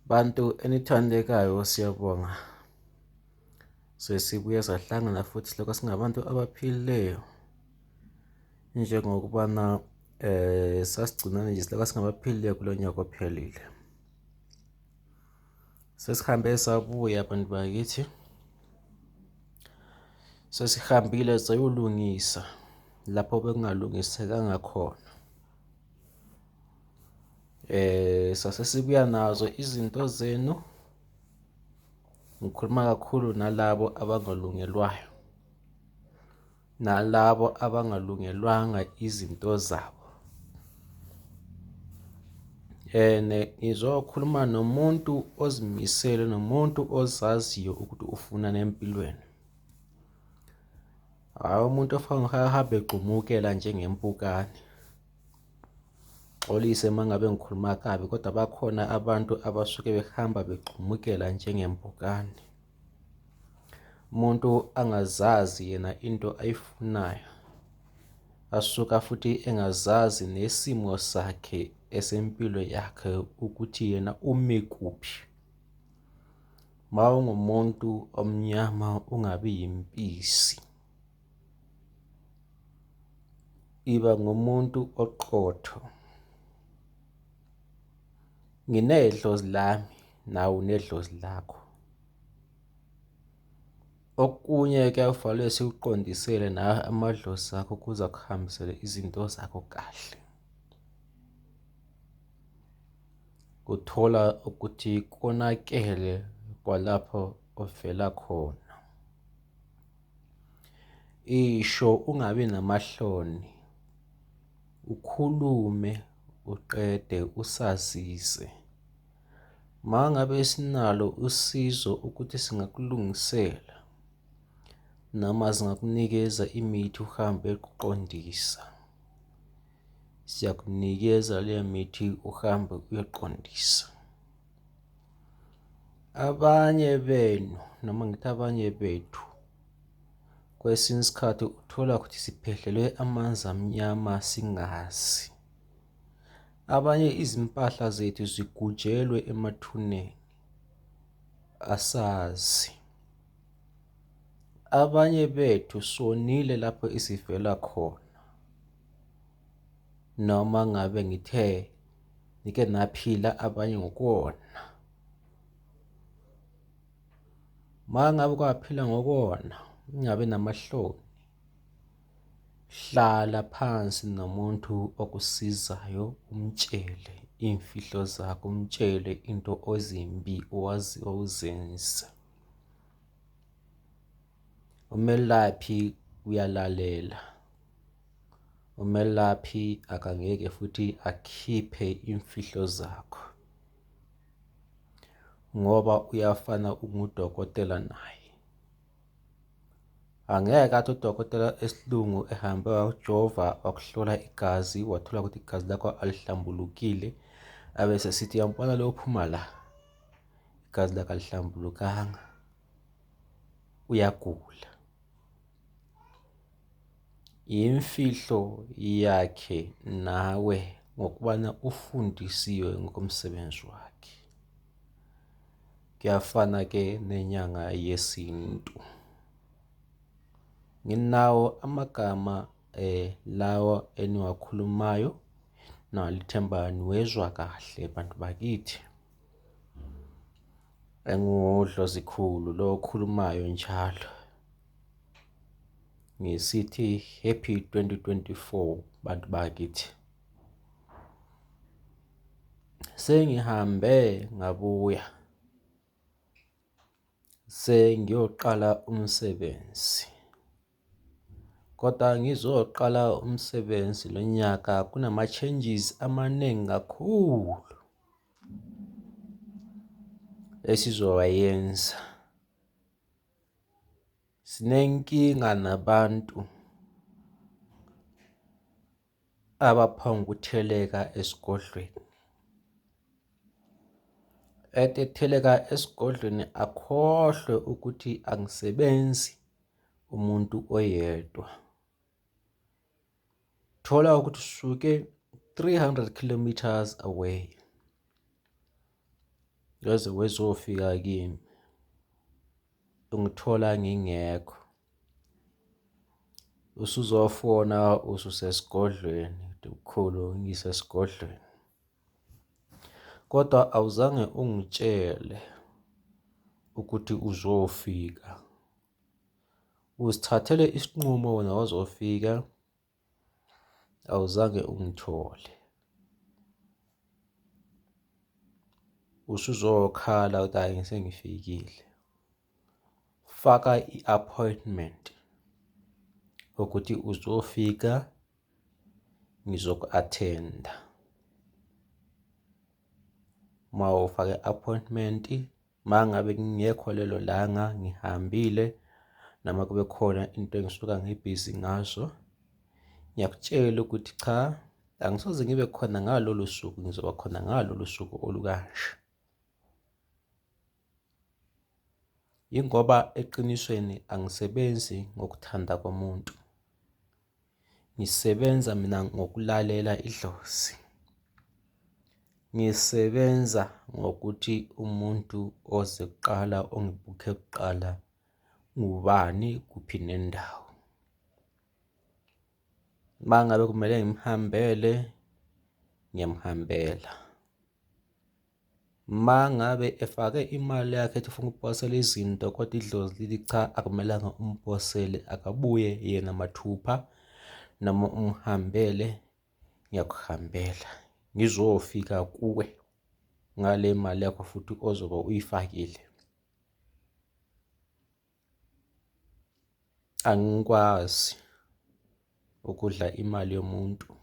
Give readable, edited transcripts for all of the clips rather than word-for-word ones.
Bantu enithandekayo, siyabonga. Sesibuye sahlangana futhi lokho singabantu abaphilileyo. Njengokubana sasigcinane nje silokho singabaphilileyo kulo nyaka ophelile. Sesihambe sabuya abantu bakithi. Sesihambile sayolungisa lapho bekungalungisekanga khona. Sasesibuya nazo izinto zenu. Ngikhuluma kakhulu nalabo abangalungelwayo, nalabo abangalungelwanga izinto zabo. Ngizokhuluma nomuntu ozimisele, nomuntu ozaziyo ukuthi ufunani empilweni. Hayi umuntu ofana uhambe egxumukela njengempukane. Xolise mangabe ngikhuluma kabi, kodwa bakhona abantu abasuke behamba begxumukela njengempukane. Umuntu angazazi yena into ayifunayo, asuka futhi engazazi nesimo sakhe esempilo yakhe ukuthi yena ume kuphi. Mawungumuntu omnyama ungabi yimpisi. Iba ngumuntu oqotho. Nginedlozi lami, nawe unedlozi lakho. Okunye kuyafanele sikuqondisele na amadlozi akho kuza kuhambisele izinto zakho kahle. Uthola ukuthi konakele kwalapho ovela khona. Isho ungabi namahloni, ukhulume uqede usazise. Mangabe sinalo usizo ukuthi singakulungisela noma singakunikeza imithi uhambe ukuqondisa, siyakunikeza le mithi uhambe uyoqondisa. Abanye benu noma ngithi abanye bethu, kwesinye isikhathi uthola ukuthi siphehlelwe amanzi amnyama singazi. Abanye izimpahla zethu zigujelwe emathuneni asazi. Abanye bethu sonile lapho isivela khona, noma ngabe ngithe nike naphila abanye ngokona. Mangabe kwaphila ngokona, ungabe namahloni. Hlala phansi nomuntu okusizayo, umtshele imfihlo zakho, umtshele into ozimbi owazi ozenza. Umelaphi uyalalela. Umelaphi akangeke futhi akhiphe imfihlo zakho, ngoba uyafana ungudokotela naye. Angeke athi udokotela esilungu ehambe wakujova, wakuhlola igazi, wathola ukuthi igazi lakho alihlambulukile, abese sithi yambona lo uphuma la, igazi lakho alihlambulukanga, uyagula. Imfihlo yakhe nawe ngokubana ufundisiwe ngokomsebenzi wakhe. Kuyafana ke nenyanga yesintu. Nginawo amagama lawa eniwakhulumayo, nalithemba niwezwa kahle bantu bakithi. Engudlozikhulu lo okhulumayo njalo. Ngisithi happy 2024 bantu bakithi. Sengihambe ngabuya, sengiyoqala umsebenzi. Kodwa ngizoqala umsebenzi lo nyaka kunama-changes amaningi kakhulu esizowayenza. Sinenkinga nabantu abaphongutheleka esigodlweni. Etheleka esigodlweni akhohlwe ukuthi angisebenzi umuntu oyedwa. Thola ukuthi suke 300 kilometers away. waze wezofika kimi ungithola ngingekho, usuzofona ususesigodlweni, mkhulu ngisesigodlweni, kodwa awuzange ungitshele ukuthi uzofika. Uzithathele isinqumo wena wazofika, awuzange ungithole. Usuzokhala ukuthi hayi ngisengifikile. Faka i-appointment ukuthi uzofika ngizoku-attenda. Uma ufake i-appointment, uma ngabe ngingekho lelo langa ngihambile noma kube khona into engisuka ngibhizi ngazo, ngiyakutshela ukuthi cha, angisoze ngibe khona ngalolu suku, ngizoba khona ngalolu suku olukanje. Yingoba eqinisweni angisebenzi ngokuthanda komuntu, ngisebenza mina ngokulalela idlozi. Ngisebenza ngokuthi umuntu oze kuqala, ongibhukhe kuqala ngubani, kuphi nendawo. Uma ngabe kumele ngimhambele, ngiyamhambela. Uma ngabe efake imali yakhe ethi ufuna ukuphosela izinto kodwa idlozi lithi cha, akumelanga umphosele, akabuye yena mathupha, noma umhambele, ngiyakuhambela ngizofika kuwe ngale mali yakho futhi ozobe uyifakile. Angikwazi ukudla imali yomuntu,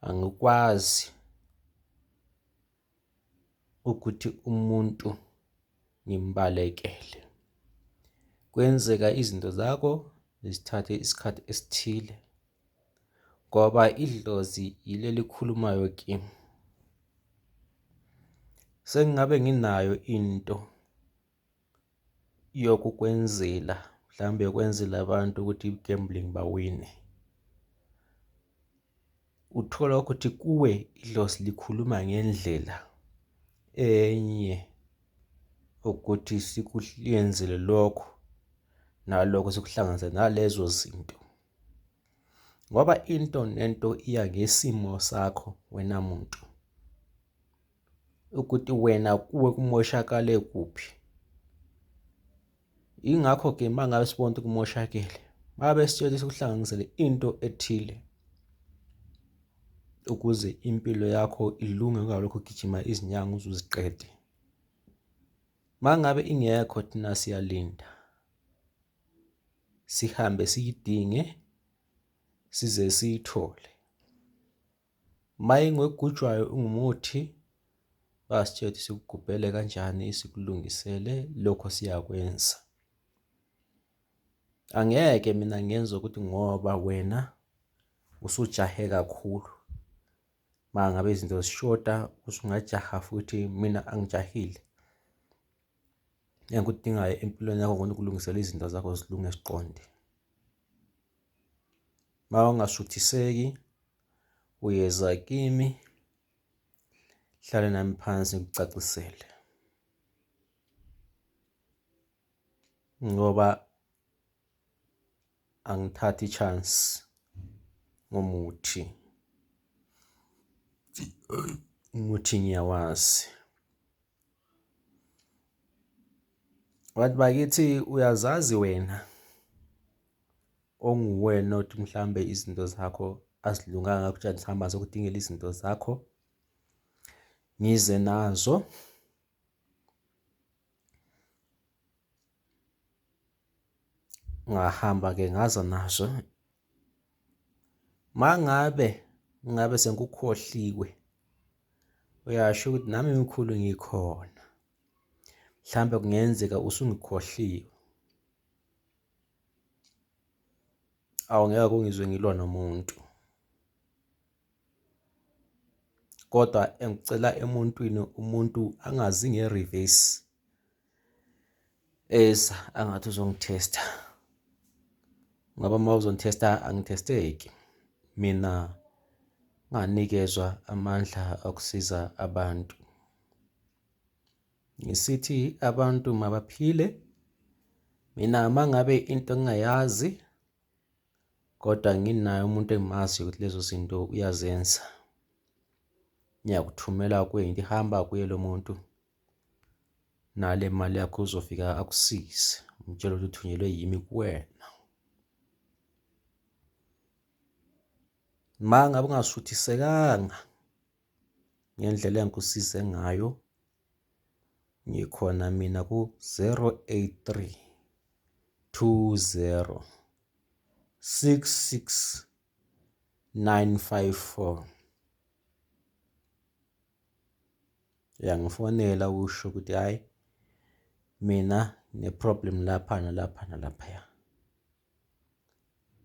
angikwazi ukuthi umuntu ngimbalekele. Kwenzeka izinto zakho zithathe isikhathi esithile ngoba idlozi yileli khulumayo kimi. Sengabe nginayo into yokukwenzela, mhlawumbe yokwenzela abantu ukuthi i-gambling bawine. Uthola ukuthi kuwe idlozi likhuluma ngendlela enye ukuthi sikuyenzele lokho nalokho, sikuhlanganise nalezo zinto, ngoba into nento iya ngesimo sakho wena muntu, ukuthi wena kuwe kumoshakale kuphi. Ingakho-ke uma ngabe sibona ukuthi kumoshakele, babe sitshela sikuhlanganisele into ethile ukuze impilo yakho ilunge, ungalokho ugijima izinyanga uze uziqede. Uma ngabe ingekho, thina siyalinda, sihambe siyidinge size siyithole. Uma ingwegujwayo ungumuthi, basitshela ukuthi sikugubhele kanjani, sikulungisele, lokho siyakwenza. Angeke mina ngenze ukuthi ngoba wena usujahe kakhulu, uma ngabe izinto zishoda usungajaha futhi mina angijahile. Engikudingayo empilweni yakho ngona ukulungisela izinto zakho zilunge ziqonde. Uma ungasuthiseki, uyeza kimi, hlale nami phansi ngikucacisele, ngoba angithathi i-chance ngomuthi. Umuthi ngiyawazi. Abantu bakithi, uyazazi wena onguwena othi mhlambe izinto zakho azilunganga kutshani sihamba sokudingela izinto zakho, ngize nazo, ngahamba-ke ngaza nazo. Uma ngabe sengikukhohliwe, uyasho ukuthi nami mkhulu ngikhona, mhlambe kungenzeka usungikhohliwe. Awungeke ungizwe ngilwa nomuntu, kodwa engicela emuntwini, umuntu angazi nge-reverse eza angathi uzongithesta, ngoba uma uzongithesta angithesteki. Mina nganikezwa amandla okusiza abantu. ngisithi abantu mabaphile. Mina mangabe into engingayazi kodwa nginaye umuntu engimaziyo ukuthi lezo zinto uyazenza, ngiyakuthumela kuyinto ihamba kuye lo muntu, nale mali yakho uzofika akusize, umtshela ukuthi uthunyelwe yimi kuwena. Mangabe ungasuthisekanga ngendlela engikusize ngayo, ngikhona mina ku-083 20 66 954. Uyangifonela usho ukuthi hayi mina ne-problem lapha nalapha nalaphaya.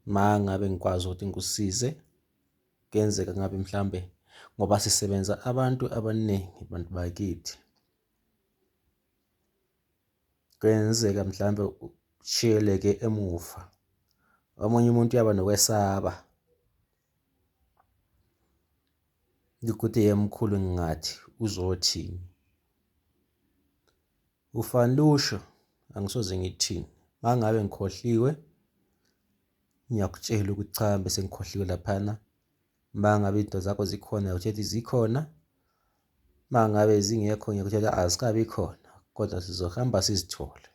Mangabe ngikwazi ukuthi ngikusize, kuyenzeka ngabe mhlambe ngoba sisebenza abantu abaningi, abantu bakithi, kuyenzeka mhlambe ushiyeleke emuva. Omunye umuntu uyaba nokwesaba ukuthi yemkhulu ngingathi uzothini. Ufani lusho, angisoze ngithini. Mangabe ngikhohliwe ngiyakutshela ukuthi cha bese ngikhohliwe laphana. Mangabe into zakho zikhona ngiyakutshela zikhona. Mangabe zingekho ngiyakutshela azikabi khona, kodwa sizohamba sizithole.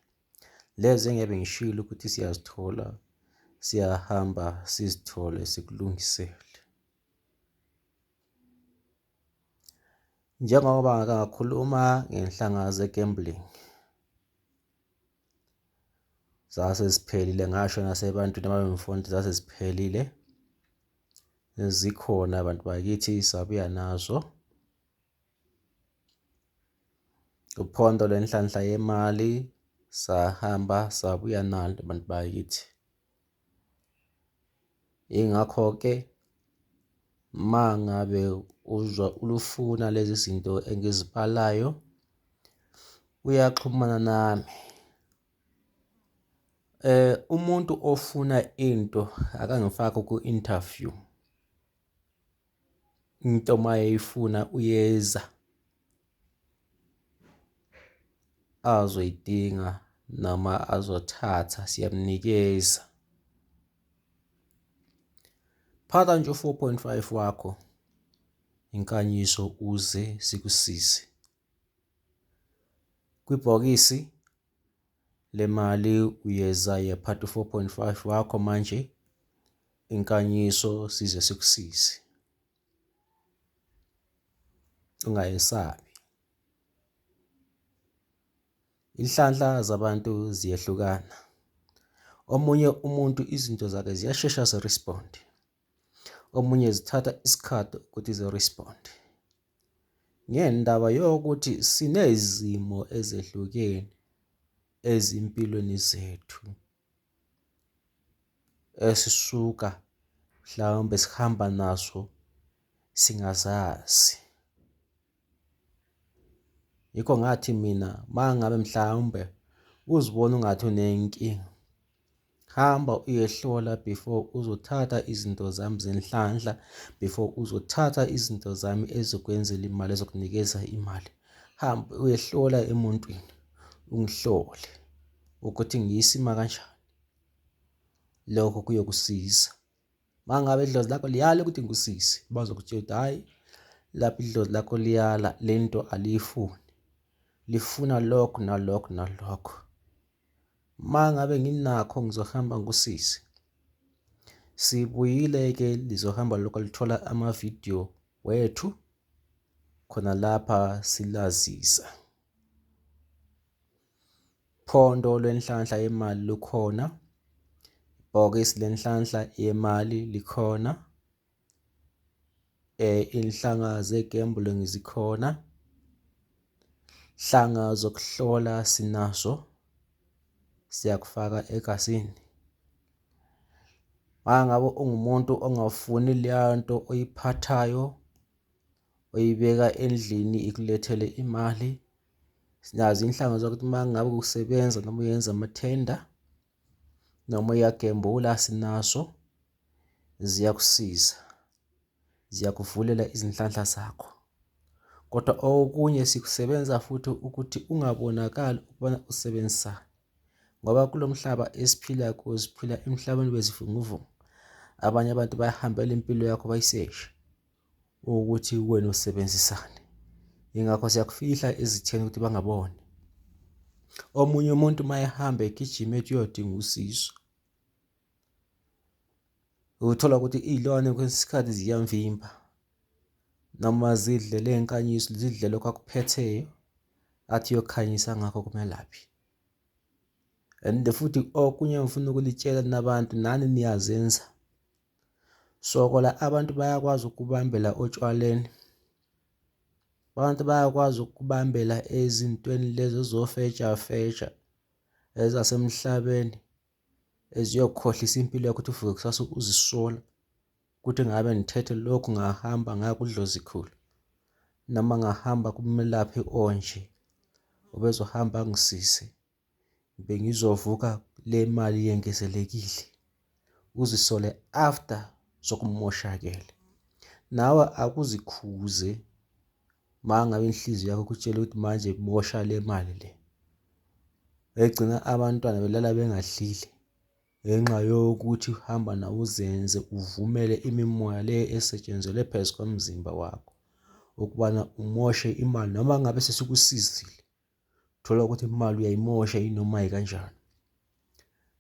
Lezi engiyabe ngishilo ukuthi siyazithola, siyahamba sizithole sikulungisele. Njengoba ngakhuluma ngenhlanga ze-gambling, zaseziphelile, ngasho nasebantwini ababemfonela zaseziphelile. Zikhona abantu bakithi sabuya nazo. Uphondo lwenhlanhla yemali sahamba sabuya nalo abantu bakithi. Ingakho-ke mangabe uzwa ulufuna lezi zinto engizibhalayo, uyaxhumana nami. Umuntu ofuna into akangifake ku-interview. Into mayeyifuna uyeza azoyidinga noma azothatha, siyamnikeza. Phatha nje u-4.5 wakho inkanyiso uze sikusize. Kwibhokisi le mali uyeza yaphatha u-4.5 wakho manje, inkanyiso size sikusize. Ungayesabi. Inhlanhla zabantu ziyehlukana. Omunye umuntu izinto zakhe ziyashesha ze-respond. Omunye zithatha isikhathi ukuthi ze-respond. Ngendaba yokuthi sinezimo ezehlukene ezimpilweni zethu esisuka mhlawumbe sihamba naso singazazi. Yikho ngathi mina mangabe mhlawumbe uzibona ungathi unenkinga, hamba uyehlola before uzothatha izinto zami zenhlanhla, before uzothatha izinto zami ezokwenzela imali, ezokunikeza imali. Hamba uyehlola emuntwini, ungihlole ukuthi ngiyisima kanjani. Lokho kuyokusiza. Mangabe idlozi lakho liyala ukuthi ngikusize, bazokutshela ukuthi hayi lapha idlozi lakho liyala, lento aliyifuni, lifuna lokhu nalokhu nalokho. Mangabe nginakho ngizohamba ngikusize. Sibuyile-ke lizohamba lokho lithola amavidiyo wethu khona lapha silazisa. Phondo lwenhlanhla yemali lukhona. Ibhokisi lenhlanhla yemali likhona. Inhlanga ze-gambling zikhona. Hlanga zokuhlola sinazo, siyakufaka egazini. Mangabe ungumuntu ongafuni leya nto oyiphathayo, oyibeka endlini ikulethele imali, sinazo inhlanga zokuthi mangabe usebenza noma uyenza amathenda noma uyagembula, sinazo, ziyakusiza, ziyakuvulela izinhlanhla zakho. kodwa okunye sikusebenza futhi ukuthi ungabonakali ukubana usebenzisana, ngoba kulo mhlaba esiphila kuwo siphila emhlabeni wezivunguvungu. Abanye abantu bayahambela impilo yakho bayiseshe ukuthi wena usebenzisane, ingakho siyakufihla ezitheni ukuthi bangaboni. Omunye umuntu mayehamba egijima ekuyodinga usizo, uthola ukuthi iy'lwane kwesikhathi ziyamvimba, noma zidlele enkanyiso, zidlele lokho akuphetheyo athi uyokhanyisa ngakho kumelaphi. And futhi okunye ngifuna ukulitshela nabantu, nani niyazenza. Sokola abantu bayakwazi ukubambela otshwaleni, abantu bayakwazi ukubambela ezintweni lezo zofetshafetsha ezasemhlabeni eziyokhohlisa impilo yakho ukuthi uvuke kusasa uzisola ukuthi ngabe ngithethe lokhu ngahamba ngaya kudlozikhulu noma ngahamba kumelaphi onje ubezohamba angisize, bengizovuka le mali yengezelekile, uzisole after sokumoshakele. Nawe akuzikhuze mangabe inhliziyo yakho kutshela ukuthi manje mosha le mali le. Egcina abantwana belala bengadlile ngenxa yokuthi hamba nawe uzenze uvumele imimoya le esetshenzelwe phezu komzimba wakho ukubana umoshe imali, noma ngabe sesikusizile thola ukuthi imali uyayimosha inoma yikanjani.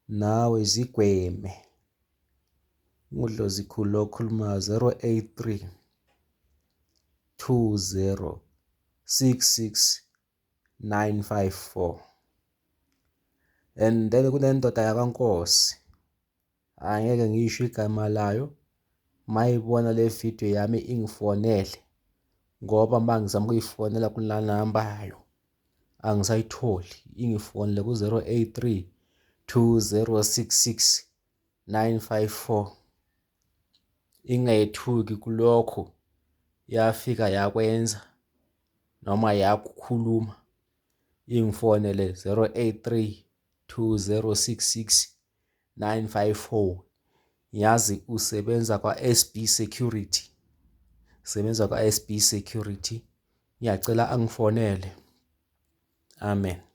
Nawe zigweme. Udlozikhulu okhuluma 083 20 66 954. And then kunendoda yakwaNkosi, angeke ngisho igama layo, mayibona le video yami ingifonele, ngoba mangizama ukuyifonela kula namba yayo angisayitholi. Ingifonele ku-083 2066 954. Ingayethuki kulokho yafika yakwenza noma yakukhuluma, ingifonele 083 2066 954. Yazi usebenza kwa-SB Security, sebenza kwa-SB Security. Ngiyacela angifonele. Amen.